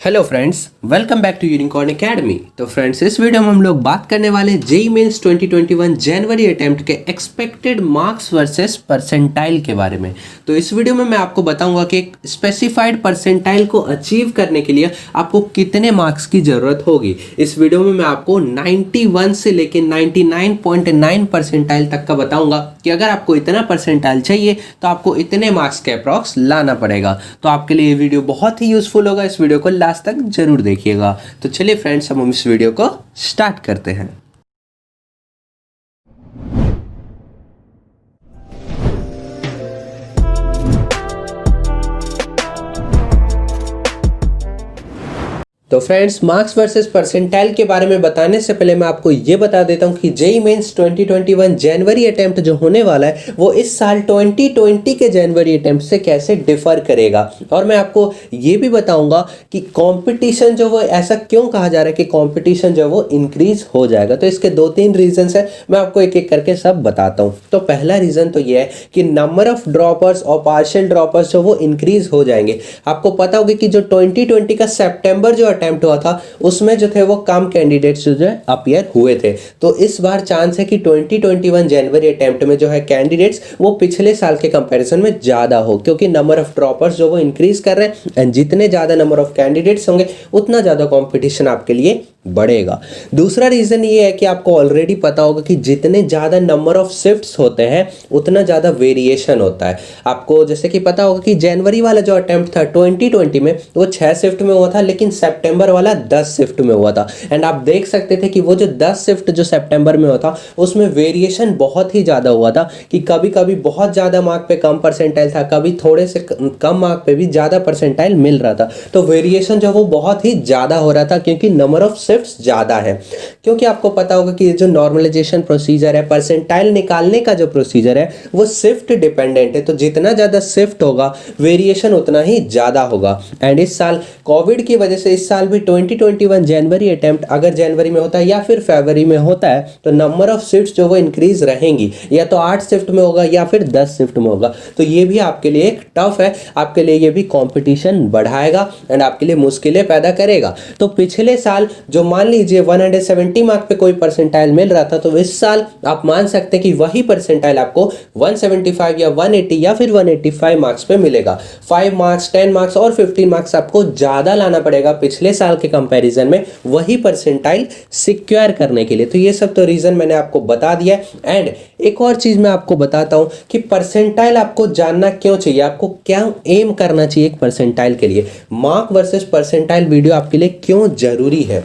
Hello friends, welcome back to Unicorn Academy. तो friends, इस video में हम लोग बात करने वाले जेई मेंस 2021 जनवरी अटेम्प्ट के एक्सपेक्टेड मार्क्स वर्सेस परसेंटाइल के बारे में। तो इस वीडियो में मैं आपको बताऊंगा कि एक स्पेसिफाइड परसेंटाइल को अचीव करने के लिए आपको कितने मार्क्स की ज़रूरत होगी। इस वीडियो में मैं आपको 91 से लेकर 99.9 परसेंटाइल तक का बताऊंगा कि अगर आपको इतना परसेंटाइल चाहिए तो आपको इतने मार्क्स के अप्रॉक्स लाना पड़ेगा। तो आपके लिए ये वीडियो बहुत ही यूजफुल होगा। इस वीडियो को लास्ट तक जरूर देखिएगा। तो चलिए फ्रेंड्स, हम इस वीडियो को स्टार्ट करते हैं। तो फ्रेंड्स, मार्क्स वर्सेस परसेंटाइल के बारे में बताने से पहले मैं आपको ये बता देता हूँ कि जेई मेंस 2021 जनवरी अटेम्प्ट जो होने वाला है वो इस साल 2020 के जनवरी अटेम्प्ट से कैसे डिफर करेगा। और मैं आपको ये भी बताऊंगा कि कंपटीशन जो वो ऐसा क्यों कहा जा रहा है कि कंपटीशन जो वो इंक्रीज हो जाएगा। तो इसके दो तीन रीजंस है, मैं आपको एक एक करके सब बताता हूँ। तो पहला रीजन तो ये है कि नंबर ऑफ ड्रॉपर्स और पार्शियल ड्रॉपर्स जो वो इंक्रीज हो जाएंगे। आपको पता होगा कि जो 2020 का सितंबर जो अटेम्प्ट हुआ था उसमें जो थे वो कम कैंडिडेट्स जो है अपीयर हुए थे। तो इस बार चांस है कि 2021 जनवरी अटेम्प्ट में जो है कैंडिडेट्स वो पिछले साल के कंपैरिजन में ज़्यादा हो, क्योंकि नंबर ऑफ ड्रॉपर्स जो वो इंक्रीज कर रहे हैं एंड जितने ज़्यादा नंबर ऑफ कैंडिडेट्स होंगे उतना ज़्यादा कॉम्पिटिशन आपके लिए बढ़ेगा। दूसरा रीज़न ये है कि आपको ऑलरेडी पता होगा कि जितने ज़्यादा नंबर ऑफ शिफ्ट्स होते हैं उतना ज़्यादा वेरिएशन होता है। आपको जैसे कि पता होगा कि जनवरी वाला जो अटेम्प्ट था 2020 में वो 6 शिफ्ट में हुआ था, लेकिन सितंबर वाला 10 शिफ्ट में हुआ था। एंड आप देख सकते थे कि वो जो 10 शिफ्ट जो सितंबर में हुआ था उसमें वेरिएशन बहुत ही ज़्यादा हुआ था कि कभी कभी बहुत ज़्यादा मार्क पे कम परसेंटाइल था, कभी थोड़े से कम मार्क पे भी ज़्यादा परसेंटाइल मिल रहा था। तो वेरिएशन जो वो बहुत ही ज़्यादा हो रहा था क्योंकि नंबर ऑफ शिफ्ट्स ज़्यादा है। क्योंकि आपको पता होगा कि जो नॉर्मलाइजेशन प्रोसीजर है, परसेंटाइल निकालने का जो प्रोसीजर है वो शिफ्ट डिपेंडेंट है। तो जितना ज़्यादा शिफ्ट होगा वेरिएशन उतना ही ज़्यादा होगा। एंड इस साल कोविड की वजह से इस साल भी 2021 जनवरी अटेम्प्ट अगर जनवरी में होता है या फिर फरवरी में होता है तो नंबर ऑफ शिफ्ट्स जो वो इंक्रीज रहेंगी, या तो 8 शिफ्ट में होगा या फिर 10 शिफ्ट में होगा। तो ये भी आपके लिए एक टफ है, आपके लिए ये भी कंपटीशन बढ़ाएगा एंड आपके लिए मुश्किलें पैदा करेगा। तो पिछले साल जो मान लीजिए 170 मार्क पे कोई परसेंटाइल मिल रहा था, तो इस साल आप मान सकते हैं कि वही परसेंटाइल आपको 175 या 180 या फिर 185 मार्क्स पे मिलेगा। 5 मार्क्स, 10 मार्क्स और 15 मार्क्स आपको ज़्यादा लाना पड़ेगा पिछले साल के कंपैरिजन में वही परसेंटाइल सिक्योर करने के लिए। तो ये सब तो रीज़न मैंने आपको बता दिया है। एंड एक और चीज़ मैं आपको बताता हूँ कि परसेंटाइल आपको जानना क्यों चाहिए, आपको क्या एम करना चाहिए एक परसेंटाइल के लिए। मार्क वर्सेस परसेंटाइल वीडियो आपके लिए क्यों ज़रूरी है,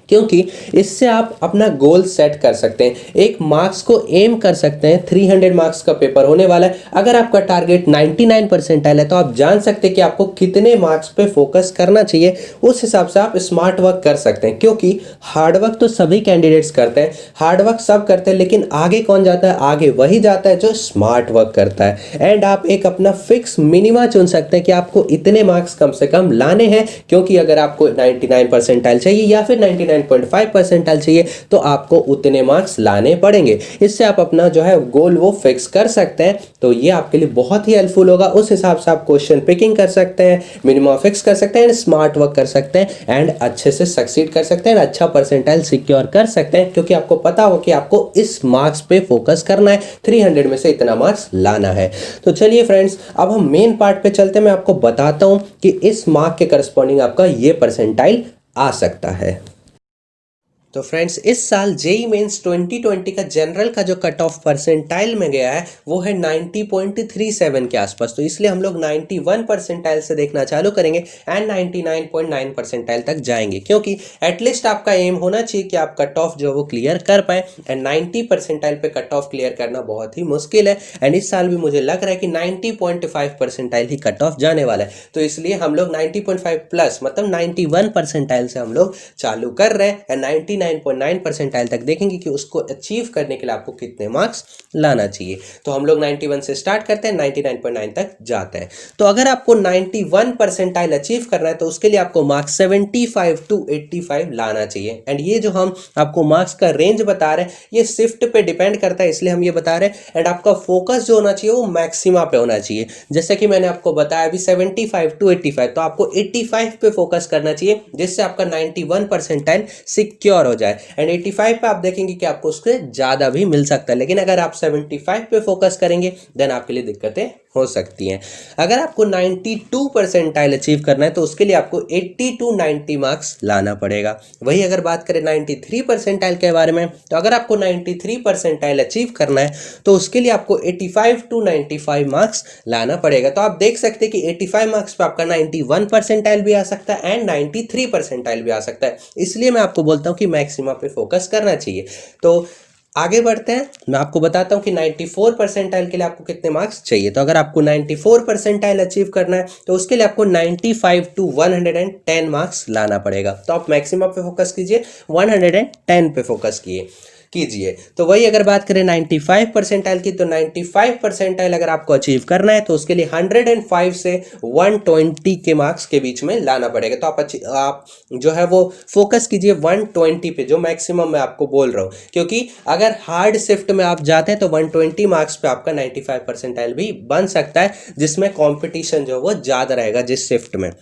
क्योंकि इससे आप अपना गोल सेट कर सकते हैं, एक मार्क्स को एम कर सकते हैं। 300 मार्क्स का पेपर होने वाला है। अगर आपका टारगेट 99 परसेंटाइल है तो आप जान सकते हैं कि आपको कितने मार्क्स पे फोकस करना चाहिए। उस हिसाब से आप स्मार्ट वर्क कर सकते हैं, क्योंकि हार्ड वर्क तो सभी कैंडिडेट्स करते हैं, हार्ड वर्क सब करते हैं, लेकिन आगे कौन जाता है, आगे वही जाता है जो स्मार्ट वर्क करता है। एंड आप एक अपना फिक्स मिनिमा चुन सकते हैं कि आपको इतने मार्क्स कम से कम लाने हैं, क्योंकि अगर आपको 99 परसेंटाइल चाहिए या फिर 99.5 परसेंटाइल चाहिए तो आपको उतने मार्क्स लाने पड़ेंगे। इससे आप अपना जो है गोल वो फिक्स कर सकते हैं। तो ये आपके लिए बहुत ही हेल्पफुल होगा। उस हिसाब से आप क्वेश्चन पिकिंग कर सकते हैं, मिनिमम फिक्स कर सकते हैं, स्मार्ट वर्क कर सकते हैं एंड अच्छे से सक्सीड कर सकते हैं, अच्छा परसेंटाइल सिक्योर कर सकते हैं, क्योंकि आपको पता हो कि आपको इस मार्क्स पे फोकस करना है, 300 में से इतना मार्क्स लाना है। तो चलिए फ्रेंड्स, अब हम मेन पार्ट पे चलते हैं। मैं आपको बताता हूं कि इस मार्क के करस्पॉन्डिंग आपका ये परसेंटाइल आ सकता है। तो फ्रेंड्स, इस साल जेई मेंस 2020 का जनरल का जो कट ऑफ परसेंटाइल में गया है वो है 90.37 के आसपास। तो इसलिए हम लोग 91 परसेंटाइल से देखना चालू करेंगे एंड 99.9 परसेंटाइल तक जाएंगे, क्योंकि एटलीस्ट आपका एम होना चाहिए कि आप कट ऑफ जो वो क्लियर कर पाए। एंड 90 परसेंटाइल पे कट ऑफ क्लियर करना बहुत ही मुश्किल है। एंड इस साल भी मुझे लग रहा है कि 90.5 परसेंटाइल ही कट ऑफ जाने वाला है। तो इसलिए हम लोग 90.5 प्लस मतलब 91 परसेंटाइल से हम लोग चालू कर रहे हैं एंड 99.9 परसेंटाइल तक देखेंगे कि उसको अचीव करने के लिए आपको कितने मार्क्स लाना चाहिए। तो हम लोग 91 से स्टार्ट करते हैं, 99.9 तक जाते हैं। तो अगर आपको 91 परसेंटाइल अचीव करना है तो उसके लिए आपको मार्क्स 75 to 85 लाना चाहिए। एंड ये जो हम आपको मार्क्स का रेंज बता रहे हैं ये शिफ्ट पे डिपेंड करता है, इसलिए हम ये बता रहे हैं। एंड आपका फोकस जो होना चाहिए वो मैक्सिमा पे होना चाहिए। जैसे कि मैंने आपको बताया अभी 75 to 85, तो आपको 85 पे फोकस करना चाहिए जिससे आपका 91 परसेंटाइल सिक्योर हो जाए। एंड 85 पे आप देखेंगे कि आपको उससे ज़्यादा भी मिल सकता है, लेकिन अगर आप 75 पे फोकस करेंगे देन आपके लिए दिक्कतें हो सकती हैं। अगर आपको 92 परसेंटाइल अचीव करना है तो उसके लिए आपको 80 to 90 मार्क्स लाना पड़ेगा। वही अगर बात करें 93 परसेंटाइल के बारे में, तो अगर आपको 93 परसेंटाइल अचीव करना है तो उसके लिए आपको 85 to 95 मार्क्स लाना पड़ेगा। तो आप देख सकते हैं कि 85 मार्क्स पे आपका 91 परसेंटाइल भी आ सकता है एंड 93 परसेंटाइल भी आ सकता है, इसलिए मैं आपको बोलता हूँ कि मैक्सिमा पे फोकस करना चाहिए। तो आगे बढ़ते हैं, मैं आपको बताता हूं कि 94 परसेंटाइल के लिए आपको कितने मार्क्स चाहिए। तो अगर आपको 94 परसेंटाइल अचीव करना है तो उसके लिए आपको 95 to 110 मार्क्स लाना पड़ेगा। तो आप मैक्सिमम पे फोकस कीजिए, 110 पे फोकस कीजिए। तो वही अगर बात करें 95 परसेंटाइल की, तो 95 परसेंटाइल अगर आपको अचीव करना है तो उसके लिए 105 से 120 के मार्क्स के बीच में लाना पड़ेगा। तो आप जो है वो फोकस कीजिए 120 पे, जो मैक्सिमम मैं आपको बोल रहा हूँ, क्योंकि अगर हार्ड शिफ्ट में आप जाते हैं तो 120 मार्क्स पे आपका 95 परसेंटाइल भी बन सकता है, जिसमें कंपटीशन जो है वो ज़्यादा रहेगा जिस शिफ्ट में।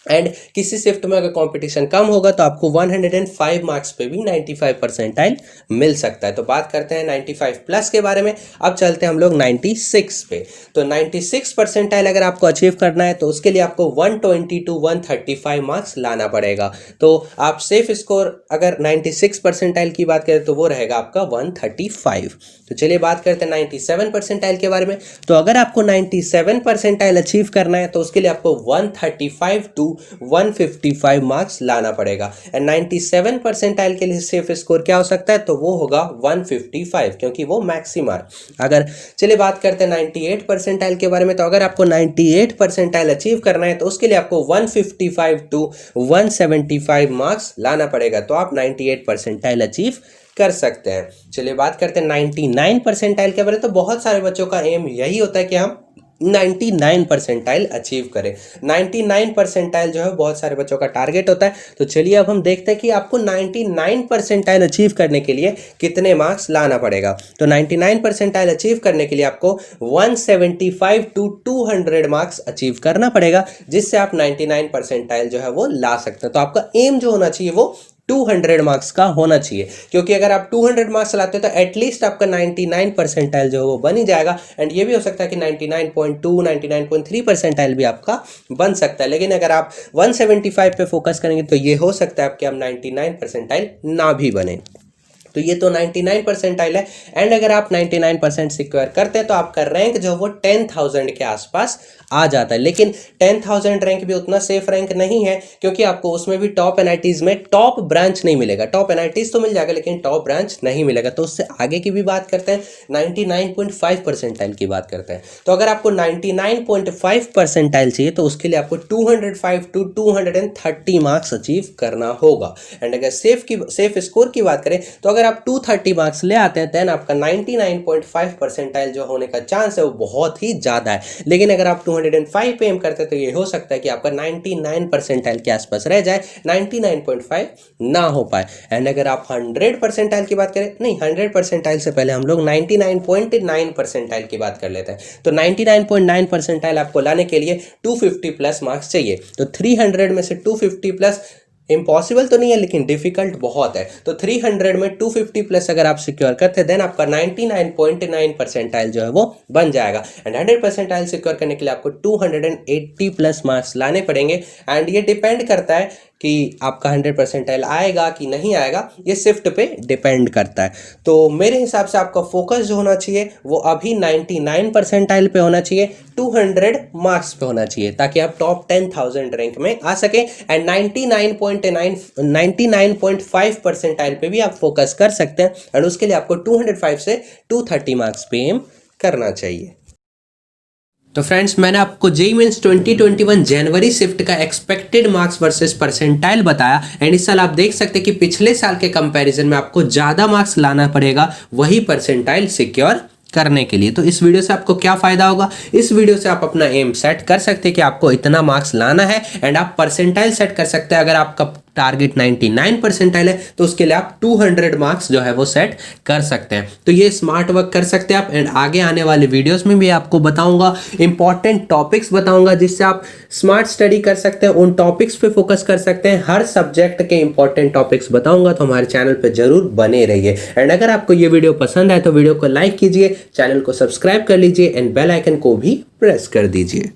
एंड किसी शिफ्ट में अगर कंपटीशन कम होगा तो आपको 105 मार्क्स पे भी 95 परसेंटाइल मिल सकता है। तो बात करते हैं 95 प्लस के बारे में। अब चलते हैं हम लोग 96 पे। तो 96 परसेंटाइल अगर आपको अचीव करना है तो उसके लिए आपको 120 to 135 मार्क्स लाना पड़ेगा। तो आप सेफ स्कोर अगर 96 परसेंटाइल की बात करें तो वो रहेगा आपका 135। तो चलिए बात करते हैं 97 परसेंटाइल के बारे में। तो अगर आपको 97 परसेंटाइल अचीव करना है तो उसके लिए आपको 135 to 155 मार्क्स लाना पड़ेगा। एंड 97 परसेंटाइल के लिए सेफ स्कोर क्या हो सकता है, तो वो होगा 155, क्योंकि वो मैक्सिमा है। अगर चलिए बात करते हैं 98 परसेंटाइल के बारे में। तो अगर आपको 98 परसेंटाइल अचीव करना है तो उसके लिए आपको 155 to 175 मार्क्स लाना पड़ेगा। तो आप 98 परसेंटाइल अचीव कर सकते हैं। चलिए बात करते हैं 99 परसेंटाइल के बारे में। तो बहुत सारे बच्चों का एम यही होता है कि हम 99 परसेंटाइल अचीव करें। 99 परसेंटाइल जो है बहुत सारे बच्चों का टारगेट होता है। तो चलिए अब हम देखते हैं कि आपको 99 परसेंटाइल अचीव करने के लिए कितने मार्क्स लाना पड़ेगा। तो 99 परसेंटाइल अचीव करने के लिए आपको 175 to 200 मार्क्स अचीव करना पड़ेगा, जिससे आप 99 परसेंटाइल जो है वो ला सकते हैं। तो आपका एम जो होना चाहिए वो 200 मार्क्स का होना चाहिए, क्योंकि अगर आप 200 मार्क्स लाते हो तो एटलीस्ट आपका 99 परसेंटाइल जो है वो बन ही जाएगा। एंड ये भी हो सकता है कि 99.2 99.3 परसेंटाइल भी आपका बन सकता है। लेकिन अगर आप 175 पे फोकस करेंगे तो ये हो सकता है कि आप 99 परसेंटाइल ना भी बने। तो ये तो 99 परसेंटाइल है। एंड अगर आप 99% सिक्योर करते हैं तो आपका रैंक जो वो 10,000 के आसपास आ जाता है। लेकिन 10,000 रैंक भी उतना सेफ रैंक नहीं है, क्योंकि आपको उसमें भी टॉप एनआईटीज में टॉप ब्रांच नहीं मिलेगा। टॉप एनआईटीज तो मिल जाएगा लेकिन टॉप ब्रांच नहीं मिलेगा। तो उससे आगे की भी बात करते हैं, 99.5 परसेंटाइल की बात करते हैं। तो अगर आपको 99.5 परसेंटाइल चाहिए तो उसके लिए आपको 205 to 230 मार्क्स अचीव करना होगा। एंड अगर सेफ स्कोर की बात करें तो अगर आप 230 मार्क्स ले आते हैं देन आपका 99.5 परसेंटाइल जो होने का चांस है वो बहुत ही ज़्यादा है। लेकिन अगर आप 205 पे एम करते हैं तो ये हो सकता है कि आपका 99 परसेंटाइल के आसपास रह जाए, 99.5 ना हो पाए। एंड अगर आप 100 परसेंटाइल की बात करें, नहीं 100 परसेंटाइल से पहले हम लोग 99.9 परसेंटाइल की बात कर लेते हैं। तो 99.9 परसेंटाइल आपको लाने के लिए 250 प्लस मार्क्स चाहिए। तो 300 में से 250 प्लस इम्पॉसिबल तो नहीं है लेकिन डिफिकल्ट बहुत है। तो 300 में 250 प्लस अगर आप सिक्योर करते हैं देन आपका 99.9 परसेंटाइल जो है वो बन जाएगा। एंड 100 परसेंटाइल सिक्योर करने के लिए आपको 280 प्लस मार्क्स लाने पड़ेंगे। एंड ये डिपेंड करता है कि आपका 100 परसेंटाइल आएगा कि नहीं आएगा, ये शिफ्ट पे डिपेंड करता है। तो मेरे हिसाब से आपका फोकस जो होना चाहिए वो अभी 99 परसेंटाइल पे होना चाहिए, 200 मार्क्स पे होना चाहिए, ताकि आप टॉप 10,000 रैंक में आ सके। एंड 99.5 परसेंटाइल पे भी आप फोकस कर सकते हैं। एंड उसके लिए आपको 205 से 230 मार्क्स पे एम करना चाहिए। तो फ्रेंड्स मैंने आपको जेईई मेंस 2021 जनवरी शिफ्ट का एक्सपेक्टेड मार्क्स वर्सेस परसेंटाइल बताया एंड इस साल आप देख सकते हैं कि पिछले साल के कंपैरिजन में आपको ज़्यादा मार्क्स लाना पड़ेगा वही परसेंटाइल सिक्योर करने के लिए। तो इस वीडियो से आपको क्या फायदा होगा, इस वीडियो से आप अपना एम सेट कर सकते हैं कि आपको इतना मार्क्स लाना है एंड आप परसेंटाइल सेट कर सकते हैं। अगर आपका टारगेट 99 परसेंटाइल है तो उसके लिए आप 200 मार्क्स जो है वो सेट कर सकते हैं। तो ये स्मार्ट वर्क कर सकते हैं आप एंड आगे आने वाले वीडियोस में भी आपको बताऊंगा, इंपॉर्टेंट टॉपिक्स बताऊंगा जिससे आप स्मार्ट स्टडी कर सकते हैं, उन टॉपिक्स पे फोकस कर सकते हैं। हर सब्जेक्ट के इंपॉर्टेंट टॉपिक्स बताऊंगा, तो हमारे चैनल पे जरूर बने रहिए। एंड अगर आपको ये वीडियो पसंद आए तो वीडियो को लाइक कीजिए, चैनल को सब्सक्राइब कर लीजिए एंड बेल आइकन को भी प्रेस कर दीजिए।